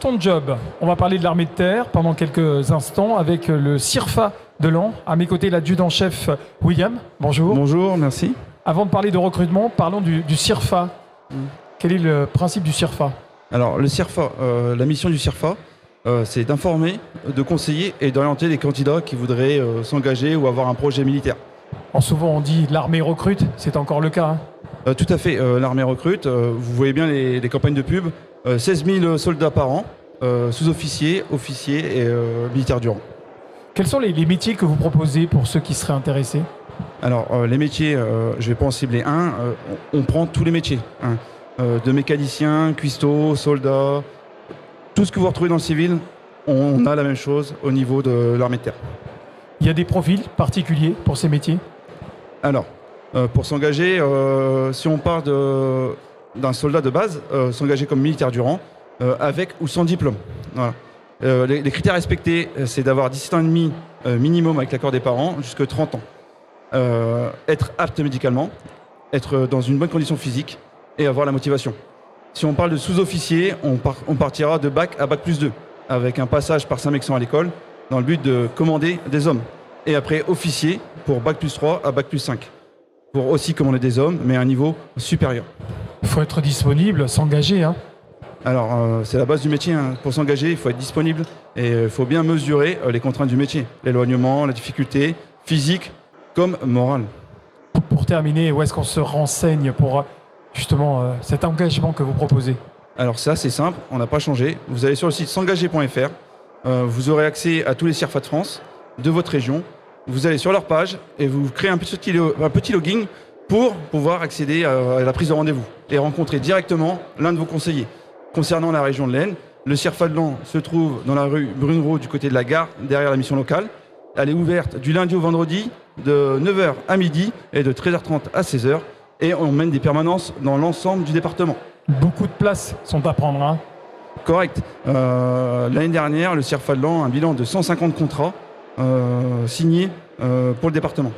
ton job. On va parler de l'armée de terre pendant quelques instants avec le CIRFA de Laon. À mes côtés, l'adjudant-chef William. Bonjour. Bonjour, merci. Avant de parler de recrutement, parlons du CIRFA. Quel est le principe du CIRFA? Alors, le CIRFA, la mission du CIRFA, c'est d'informer, de conseiller et d'orienter les candidats qui voudraient s'engager ou avoir un projet militaire. Souvent, on dit l'armée recrute, c'est encore le cas. Tout à fait, l'armée recrute. Vous voyez bien les campagnes de pub. 16 000 soldats par an, sous-officiers, officiers et militaires du rang. Quels sont les métiers que vous proposez pour ceux qui seraient intéressés? Alors, les métiers, je ne vais pas en cibler un. On prend tous les métiers. De mécaniciens, cuistots, soldats. Tout ce que vous retrouvez dans le civil, on a la même chose au niveau de l'armée de terre. Il y a des profils particuliers pour ces métiers? Alors, pour s'engager, si on part d'un soldat de base, s'engager comme militaire du rang, avec ou sans diplôme. Voilà. Les critères respectés, c'est d'avoir 17 ans et demi minimum avec l'accord des parents, jusqu'à 30 ans. Être apte médicalement, être dans une bonne condition physique et avoir la motivation. Si on parle de sous-officier, on partira de bac à bac plus 2, avec un passage par Saint-Mexan à l'école, dans le but de commander des hommes. Et après, officier, pour bac plus 3 à bac plus 5, pour aussi commander des hommes, mais à un niveau supérieur. Il faut être disponible, s'engager. Alors, c'est la base du métier. Pour s'engager, il faut être disponible et il faut bien mesurer les contraintes du métier. L'éloignement, la difficulté, physique comme morale. Pour terminer, où est-ce qu'on se renseigne pour justement cet engagement que vous proposez? Alors c'est assez simple, on n'a pas changé. Vous allez sur le site s'engager.fr, vous aurez accès à tous les CIRFA de France, de votre région. Vous allez sur leur page et vous créez un petit login pour pouvoir accéder à la prise de rendez-vous et rencontrer directement l'un de vos conseillers. Concernant la région de l'Aisne, le CIRFA de Laon se trouve dans la rue Brunereau du côté de la gare, derrière la mission locale. Elle est ouverte du lundi au vendredi de 9h à midi et de 13h30 à 16h. Et on mène des permanences dans l'ensemble du département. Beaucoup de places sont à prendre. Correct. L'année dernière, le CIRFA de Laon a un bilan de 150 contrats signés pour le département.